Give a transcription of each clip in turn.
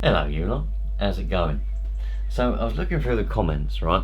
Hello you lot, how's it going? So I was looking through the comments, right,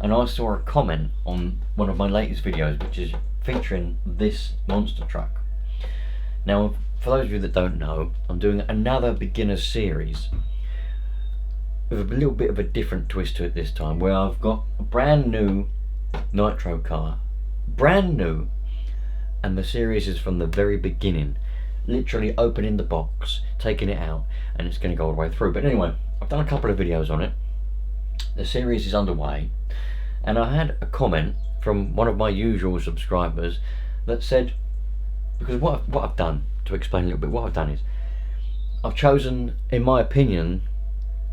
and I saw a comment on one of my latest videos which is featuring this monster truck. Now for those of you that don't know, I'm doing another beginner series with a little bit of a different twist to it this time, where I've got a brand new Nitro car, brand new, and the series is from the very beginning, literally opening the box, taking it out, and it's going to go all the way through. But anyway, I've done a couple of videos on it, the series is underway, and I had a comment from one of my usual subscribers that said, because what I've done, to explain a little bit, what I've done is I've chosen, in my opinion,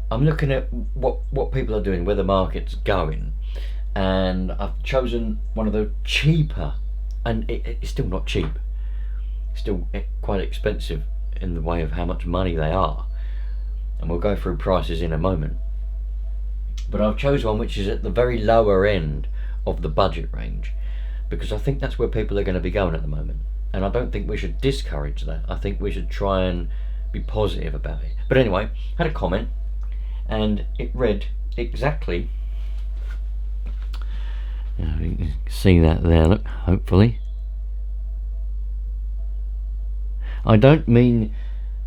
I'm looking at what people are doing, where the market's going, and I've chosen one of the cheaper, and it's still not cheap, still quite expensive in the way of how much money they are, and we'll go through prices in a moment. But I've chosen one which is at the very lower end of the budget range, because I think that's where people are going to be going at the moment, and I don't think we should discourage that. I think we should try and be positive about it. But anyway, I had a comment, and it read exactly, you can see that there, look, hopefully. I don't mean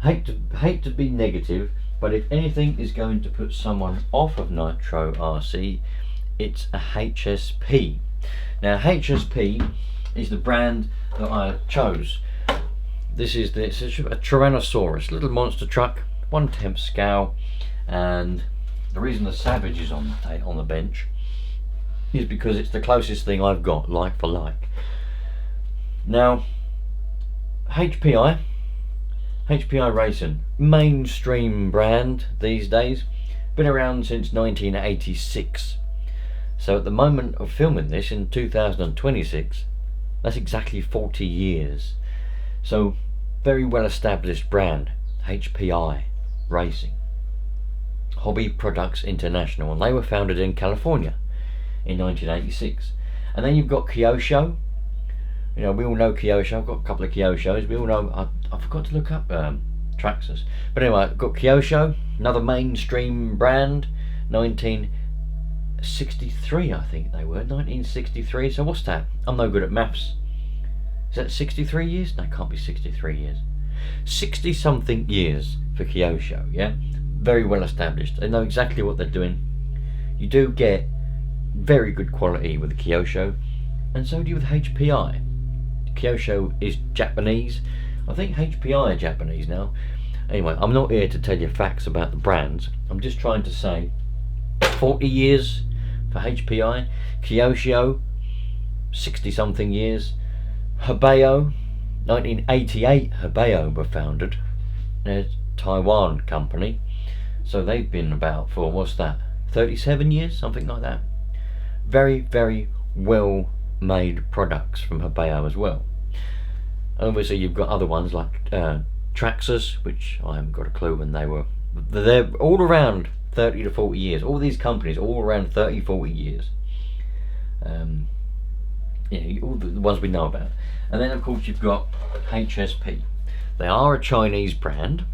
hate to be negative, but if anything is going to put someone off of Nitro RC, it's a HSP. Now HSP is the brand that I chose. This is a Tyrannosaurus, little monster truck, 1/10 scale, and the reason the Savage is on the bench is because it's the closest thing I've got, like for like. Now HPI Racing, mainstream brand these days, been around since 1986. So at the moment of filming this, in 2026, that's exactly 40 years. So very well established brand, HPI Racing, Hobby Products International, and they were founded in California in 1986. And then you've got Kyosho. You know, we all know Kyosho. I've got a couple of Kyoshos. We all know, I forgot to look up Traxxas. But anyway, I've got Kyosho, another mainstream brand, 1963 I think they were, 1963. So what's that? I'm no good at maths. Is that 63 years? No, it can't be 63 years. 60 something years for Kyosho, yeah? Very well established. They know exactly what they're doing. You do get very good quality with the Kyosho, and so do you with HPI. Kyosho is Japanese. I think HPI are Japanese now. Anyway, I'm not here to tell you facts about the brands. I'm just trying to say 40 years for HPI. Kyosho, 60 something years. Hebeo, 1988 Hebeo were founded. They're a Taiwan company. So they've been about for, what's that, 37 years, something like that. Very, very well made products from Hebeo as well. Obviously you've got other ones like Traxxas, which I haven't got a clue when they're all around 30 to 40 years. All these companies all around 30, 40 years. Yeah, all the ones we know about. And then of course you've got HSP. They are a Chinese brand.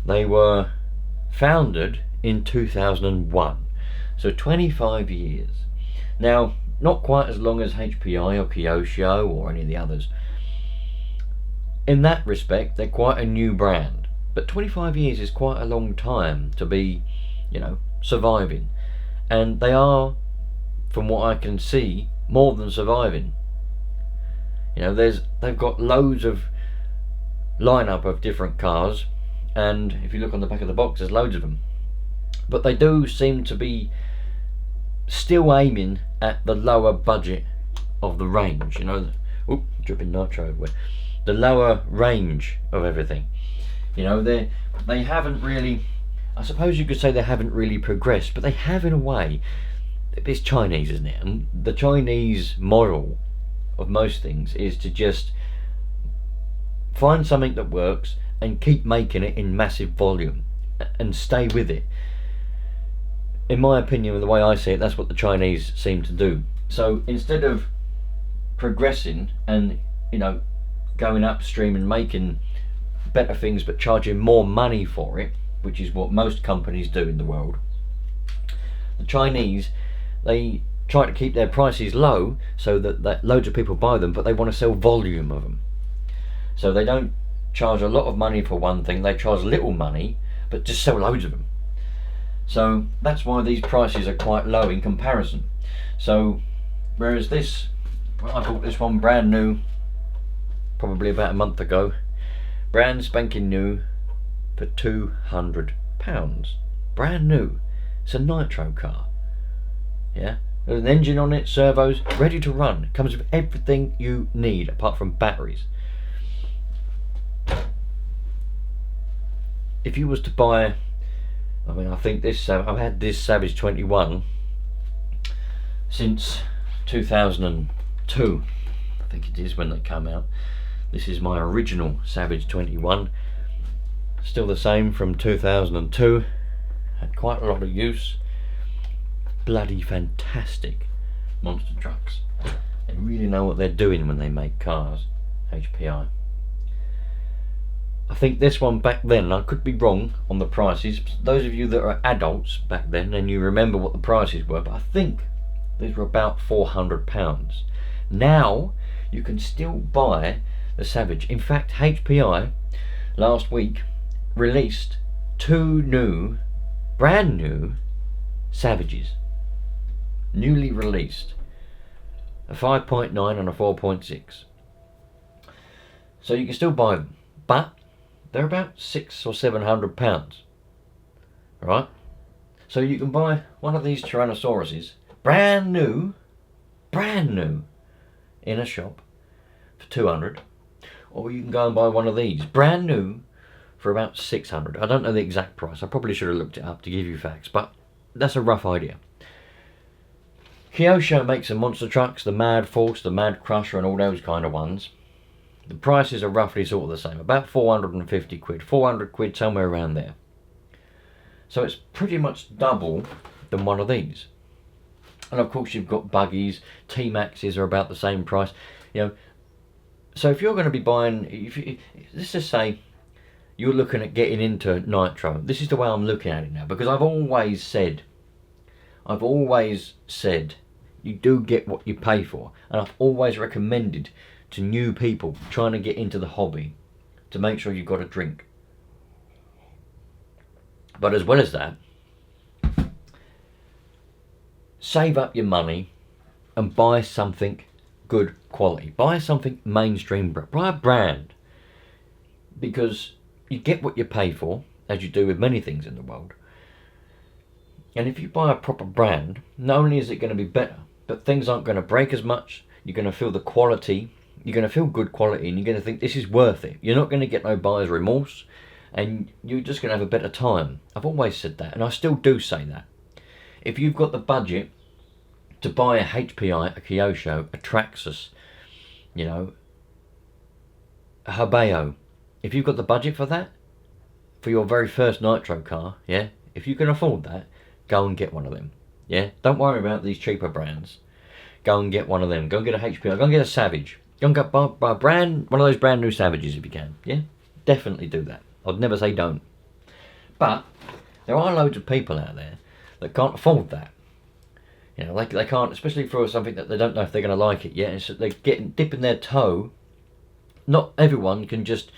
They were founded in 2001, so 25 years. Now, not quite as long as HPI or Kyosho or any of the others. In that respect, they're quite a new brand, but 25 years is quite a long time to be, you know, surviving. And they are, from what I can see, more than surviving. You know, they've got loads of lineup of different cars, and if you look on the back of the box, there's loads of them. But they do seem to be still aiming at the lower budget of the range, you know. Oop, dripping nitro everywhere. The lower range of everything. You know, they haven't really, I suppose you could say they haven't really progressed, but they have in a way. It's Chinese, isn't it? And the Chinese model of most things is to just find something that works and keep making it in massive volume and stay with it. In my opinion, the way I see it, that's what the Chinese seem to do. So instead of progressing and, you know, going upstream and making better things but charging more money for it, which is what most companies do in the world, the Chinese, they try to keep their prices low so that loads of people buy them, but they want to sell volume of them. So they don't charge a lot of money for one thing, they charge little money, but just sell loads of them. So that's why these prices are quite low in comparison. So whereas this, well, I bought this one brand new probably about a month ago, brand spanking new, for £200. Brand new. It's a Nitro car. Yeah, there's an engine on it, servos, ready to run. It comes with everything you need apart from batteries. If you was to buy, I mean, I think this, I've had this Savage 21 since 2002, I think it is when they come out. This is my original Savage 21, still the same from 2002, had quite a lot of use. Bloody fantastic monster trucks. They really know what they're doing when they make cars, HPI. I think this one back then, I could be wrong on the prices, those of you that are adults back then and you remember what the prices were, but I think these were about £400. Now you can still buy the Savage. In fact, HPI last week released 2 new, brand new Savages, newly released, a 5.9 and a 4.6. So you can still buy them, but they're about £600 or £700, right? So you can buy one of these Tyrannosauruses, brand new, in a shop for 200, or you can go and buy one of these, brand new, for about 600. I don't know the exact price. I probably should have looked it up to give you facts, but that's a rough idea. Kyosho makes some monster trucks, the Mad Force, the Mad Crusher, and all those kind of ones. The prices are roughly sort of the same, about 450 quid, 400 quid, somewhere around there. So it's pretty much double than one of these. And of course you've got buggies, T-Maxes are about the same price. You know, so if you're going to be buying, let's just say you're looking at getting into Nitro, this is the way I'm looking at it now, because I've always said you do get what you pay for, and I've always recommended to new people trying to get into the hobby to make sure you've got a drink. But as well as that, save up your money and buy something good quality. Buy something mainstream, buy a brand, because you get what you pay for, as you do with many things in the world. And if you buy a proper brand, not only is it going to be better, but things aren't going to break as much. You're going to feel the quality, you're going to feel good quality, and you're going to think this is worth it. You're not going to get no buyer's remorse, and you're just going to have a better time. I've always said that, and I still do say that. If you've got the budget to buy a HPI, a Kyosho, a Traxxas, you know, a Habeo, if you've got the budget for that, for your very first Nitro car, yeah, if you can afford that, go and get one of them. Yeah, don't worry about these cheaper brands. Go and get one of them. Go and get a HPI. Go and get a Savage. Go and get buy a brand, one of those brand new Savages if you can. Yeah, definitely do that. I'd never say don't. But there are loads of people out there that can't afford that. You know, they can't, especially for something that they don't know if they're going to like it yet. So they're dipping their toe. Not everyone can just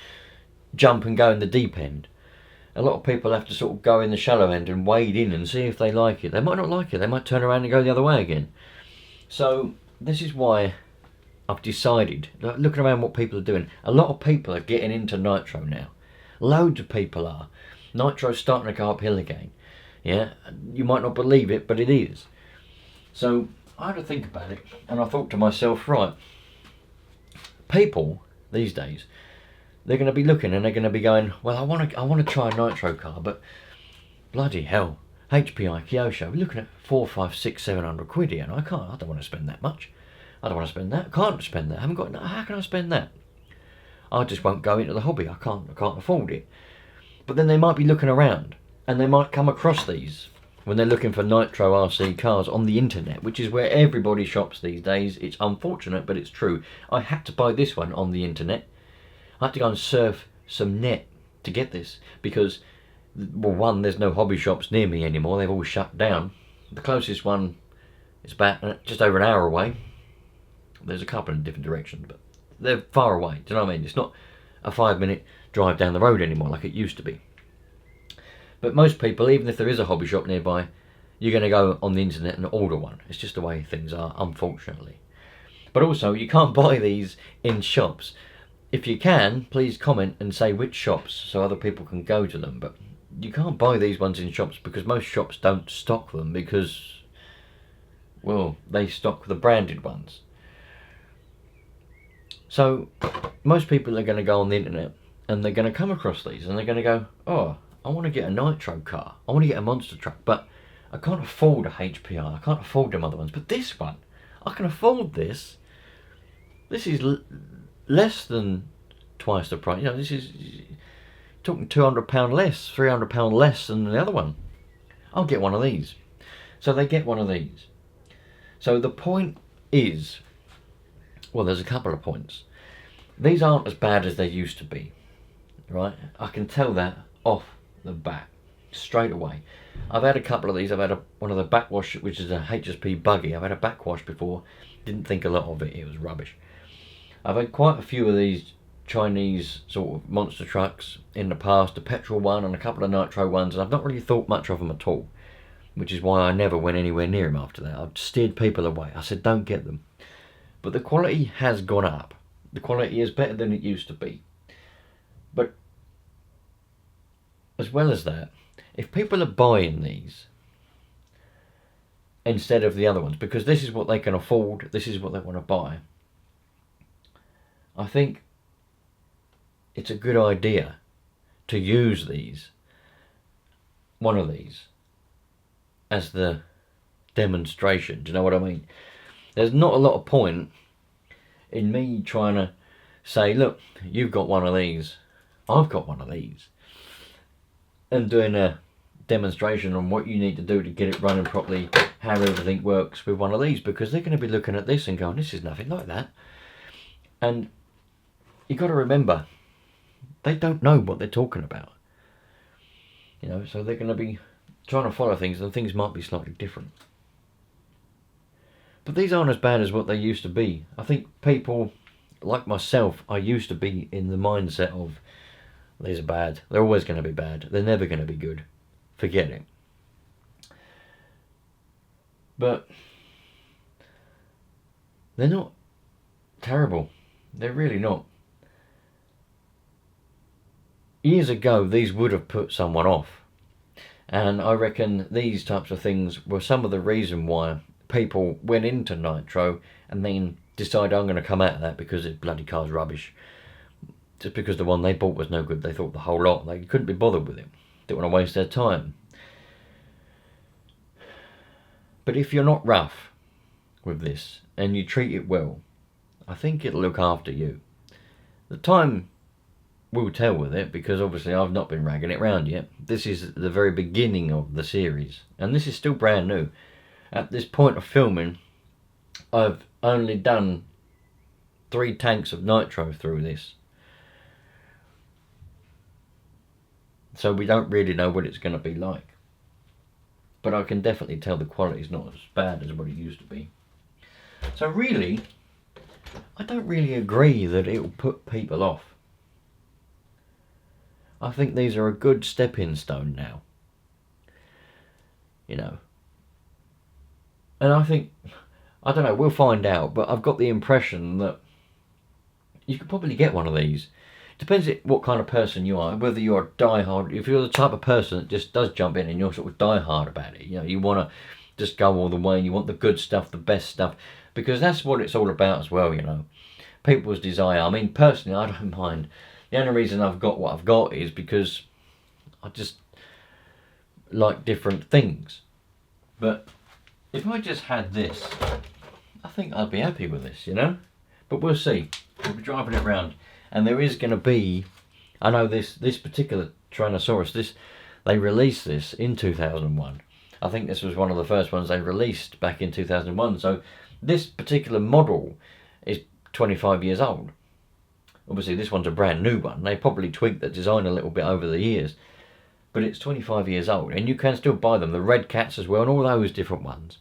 jump and go in the deep end. A lot of people have to sort of go in the shallow end and wade in and see if they like it. They might not like it. They might turn around and go the other way again. So this is why I've decided, looking around what people are doing, a lot of people are getting into Nitro now. Loads of people are. Nitro's starting to go uphill again. Yeah, you might not believe it, but it is. So I had to think about it, and I thought to myself, right, people these days, they're going to be looking and they're going to be going, well, I want to try a Nitro car, but bloody hell, HPI, Kyosho, we're looking at 400, 500, 600, 700 quid here, and I don't want to spend that much. I don't want to spend that. I can't spend that. I haven't got. How can I spend that? I just won't go into the hobby. I can't afford it. But then they might be looking around, and they might come across these when they're looking for Nitro RC cars on the internet, which is where everybody shops these days. It's unfortunate, but it's true. I had to buy this one on the internet. I had to go and surf some net to get this, because well, one, there's no hobby shops near me anymore. They've all shut down. The closest one is about just over an hour away. There's a couple in different directions, but they're far away. Do you know what I mean? It's not a 5-minute drive down the road anymore like it used to be. But most people, even if there is a hobby shop nearby, you're going to go on the internet and order one. It's just the way things are, unfortunately. But also, you can't buy these in shops. If you can, please comment and say which shops so other people can go to them. But you can't buy these ones in shops because most shops don't stock them because, well, they stock the branded ones. So most people are going to go on the internet and they're going to come across these and they're going to go, oh, I want to get a Nitro car. I want to get a monster truck, but I can't afford a HPR. I can't afford them other ones. But this one, I can afford this. This is less than twice the price. You know, this is talking £200 less, £300 less than the other one. I'll get one of these. So they get one of these. So the point is, well, there's a couple of points. These aren't as bad as they used to be, right? I can tell that off the bat, straight away. I've had a couple of these. I've had one of the backwash, which is a HSP buggy. I've had a backwash before. Didn't think a lot of it. It was rubbish. I've had quite a few of these Chinese sort of monster trucks in the past, a petrol one and a couple of nitro ones, and I've not really thought much of them at all, which is why I never went anywhere near them after that. I've steered people away. I said, don't get them. But the quality has gone up. The quality is better than it used to be. But as well as that, if people are buying these instead of the other ones, because this is what they can afford, this is what they want to buy, I think it's a good idea to use these, one of these, as the demonstration. Do you know what I mean? There's not a lot of point in me trying to say, look, you've got one of these, I've got one of these, and doing a demonstration on what you need to do to get it running properly, how everything works with one of these, because they're going to be looking at this and going, this is nothing like that. And you've got to remember, they don't know what they're talking about. You know, so they're going to be trying to follow things, and things might be slightly different. But these aren't as bad as what they used to be. I think people like myself, I used to be in the mindset of, these are bad. They're always going to be bad. They're never going to be good. Forget it. But they're not terrible. They're really not. Years ago, these would have put someone off. And I reckon these types of things were some of the reason why people went into Nitro and then decided, I'm going to come out of that because this bloody car's rubbish. Just because the one they bought was no good. They thought the whole lot. They couldn't be bothered with it. Didn't want to waste their time. But if you're not rough with this and you treat it well, I think it'll look after you. The time will tell with it, because obviously I've not been ragging it round yet. This is the very beginning of the series, and this is still brand new. At this point of filming, I've only done 3 tanks of nitro through this. So we don't really know what it's going to be like. But I can definitely tell the quality's not as bad as what it used to be. So really, I don't really agree that it will put people off. I think these are a good stepping stone now. You know. And I think, I don't know, we'll find out, but I've got the impression that you could probably get one of these. Depends what kind of person you are, whether you're a die-hard, if you're the type of person that just does jump in and you're sort of die-hard about it, you know, you want to just go all the way and you want the good stuff, the best stuff, because that's what it's all about as well, you know. People's desire. I mean, personally, I don't mind. The only reason I've got what I've got is because I just like different things. But if I just had this, I think I'd be happy with this, you know. But we'll see. We'll be driving it around. And there is going to be, I know this particular Tyrannosaurus, they released this in 2001. I think this was one of the first ones they released back in 2001. So this particular model is 25 years old. Obviously this one's a brand new one. They probably tweaked the design a little bit over the years. but it's 25 years old, and you can still buy them, the Red Cats as well, and all those different ones.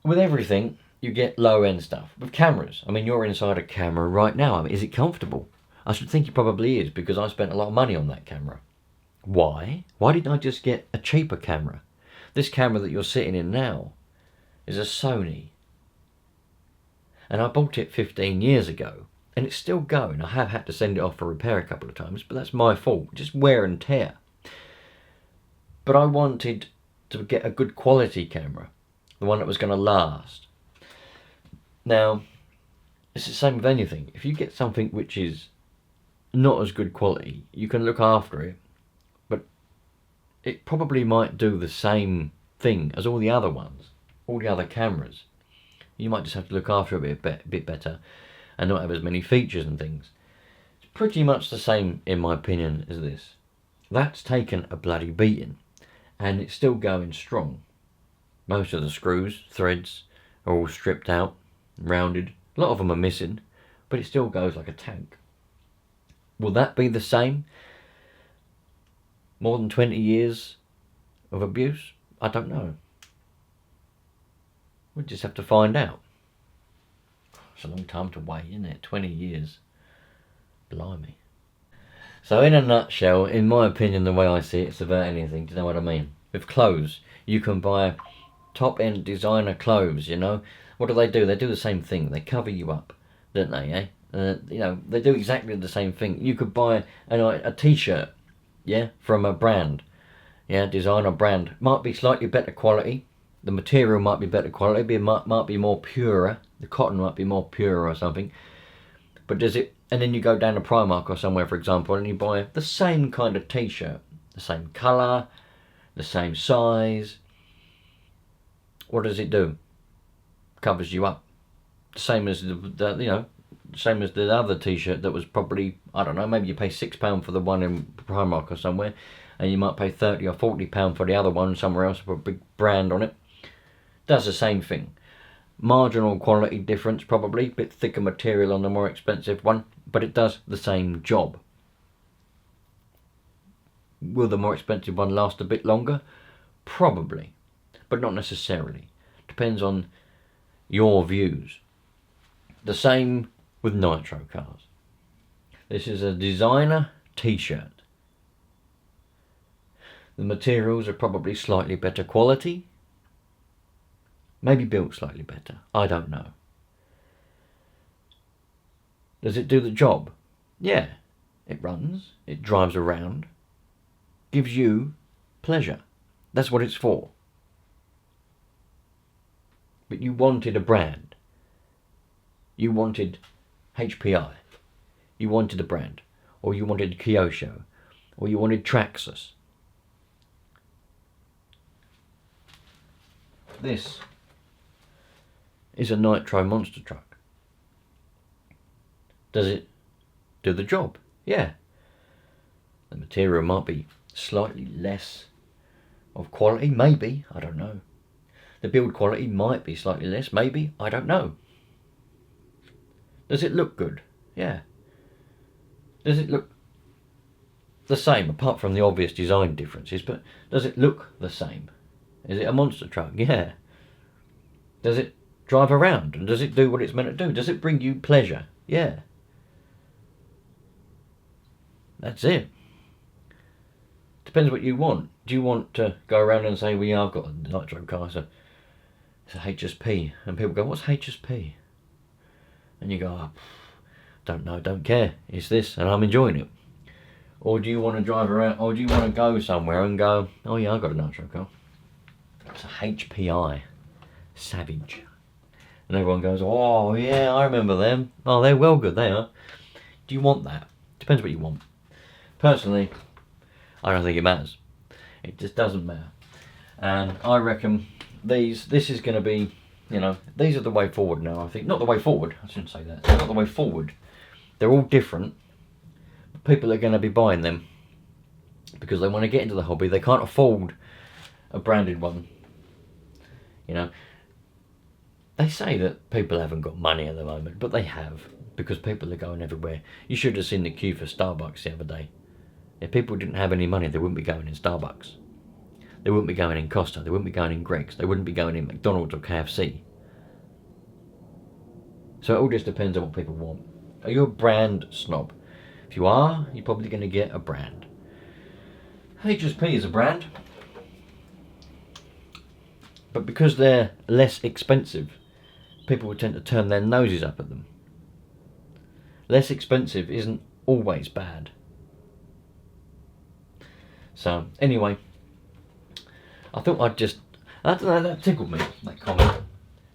With everything, you get low-end stuff. With cameras, I mean, you're inside a camera right now. I mean, is it comfortable? I should think it probably is, because I spent a lot of money on that camera. Why? Why didn't I just get a cheaper camera? This camera that you're sitting in now is a Sony. And I bought it 15 years ago, and it's still going. I have had to send it off for repair a couple of times, but that's my fault, just wear and tear. But I wanted to get a good quality camera, the one that was going to last. Now, it's the same with anything. If you get something which is not as good quality, you can look after it, but it probably might do the same thing as all the other ones, all the other cameras. You might just have to look after it a bit better and not have as many features and things. It's pretty much the same, in my opinion, as this. That's taken a bloody beating, and it's still going strong. Most of the screws, threads, are all stripped out, rounded. A lot of them are missing, but it still goes like a tank. Will that be the same? More than 20 years of abuse? I don't know. We'll just have to find out. It's a long time to wait, isn't it? 20 years. Blimey. So in a nutshell, in my opinion, the way I see it, it's about anything. Do you know what I mean? With clothes, you can buy top-end designer clothes, you know. What do? They do the same thing. They cover you up, don't they, eh? You know, they do exactly the same thing. You could buy a t-shirt, yeah, from a brand, yeah, designer brand. Might be slightly better quality. The material might be better quality, might be more purer. The cotton might be more pure or something. But does it? And then you go down to Primark or somewhere, for example, and you buy the same kind of t-shirt, the same colour, the same size. What does it do? Covers you up. Same as same as the other t-shirt that was probably, I don't know, maybe you pay £6 for the one in Primark or somewhere, and you might pay £30 or £40 for the other one somewhere else with a big brand on it. Does the same thing. Marginal quality difference probably, bit thicker material on the more expensive one, but it does the same job. Will the more expensive one last a bit longer? Probably, but not necessarily. Depends on your views. The same with Nitro cars. This is a designer t-shirt. The materials are probably slightly better quality. Maybe built slightly better. I don't know. Does it do the job? Yeah. It runs. It drives around. Gives you pleasure. That's what it's for. But you wanted a brand. You wanted HPI. You wanted a brand. Or you wanted Kyosho. Or you wanted Traxxas. This is a Nitro monster truck. Does it do the job? Yeah. The material might be slightly less of quality, maybe, I don't know. The build quality might be slightly less, maybe, I don't know. Does it look good? Yeah. Does it look the same, apart from the obvious design differences, but does it look the same? Is it a monster truck? Yeah. Does it drive around, and does it do what it's meant to do? Does it bring you pleasure? Yeah. That's it. Depends what you want. Do you want to go around and say, well, yeah, I've got a Nitro car, so it's a HSP, and people go, what's HSP? And you go, oh, don't know, don't care, it's this, and I'm enjoying it. Or do you want to drive around, or do you want to go somewhere and go, oh yeah, I've got a Nitro car. It's a HPI, Savage. And everyone goes, oh yeah, I remember them. Oh, they're well good, they are. Do you want that? Depends what you want. Personally, I don't think it matters. It just doesn't matter. And I reckon this is going to be, you know, these are the way forward now, I think. Not the way forward, I shouldn't say that. They're not the way forward. They're all different. People are going to be buying them because they want to get into the hobby. They can't afford a branded one. You know, they say that people haven't got money at the moment, but they have, because people are going everywhere. You should have seen the queue for Starbucks the other day. If people didn't have any money, they wouldn't be going in Starbucks. They wouldn't be going in Costa. They wouldn't be going in Greg's. They wouldn't be going in McDonald's or KFC. So it all just depends on what people want. Are you a brand snob? If you are, you're probably going to get a brand. HSP is a brand. But because they're less expensive, people would tend to turn their noses up at them. Less expensive isn't always bad. So, anyway, I thought I'd just... I don't know, that tickled me, that comment.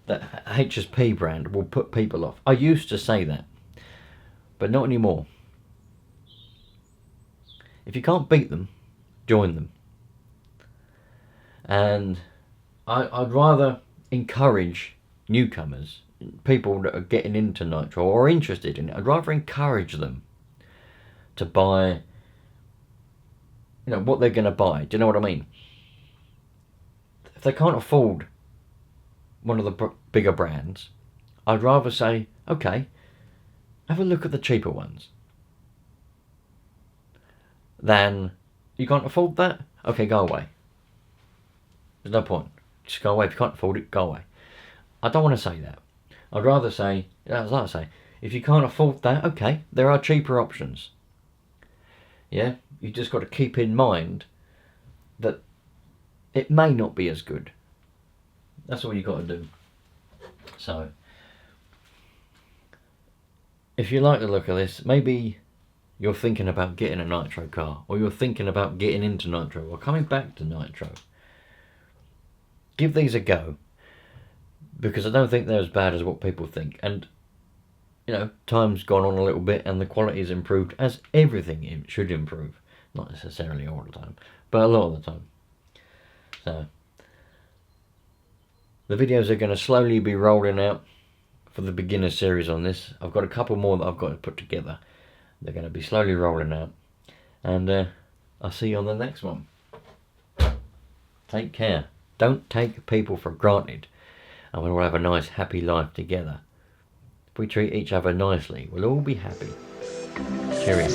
That HSP brand will put people off. I used to say that, but not anymore. If you can't beat them, join them. And I'd rather encourage newcomers, people that are getting into Nitro or interested in it, I'd rather encourage them to buy, what they're going to buy. Do you know what I mean? If they can't afford one of the bigger brands, I'd rather say, okay, have a look at the cheaper ones. Than, you can't afford that? Okay, go away. There's no point. Just go away. If you can't afford it, go away. I don't want to say that. I'd rather say, as I say, if you can't afford that, okay, there are cheaper options. Yeah, you just got to keep in mind that it may not be as good. That's all you got to do. So, if you like the look of this, maybe you're thinking about getting a Nitro car, or you're thinking about getting into Nitro, or coming back to Nitro. Give these a go, because I don't think they're as bad as what people think. And, time's gone on a little bit, and the quality's improved, as everything should improve. Not necessarily all the time, but a lot of the time. So, the videos are going to slowly be rolling out for the beginner series on this. I've got a couple more that I've got to put together. They're going to be slowly rolling out. And I'll see you on the next one. Take care. Don't take people for granted. And we'll all have a nice, happy life together. If we treat each other nicely, we'll all be happy. Cheerio.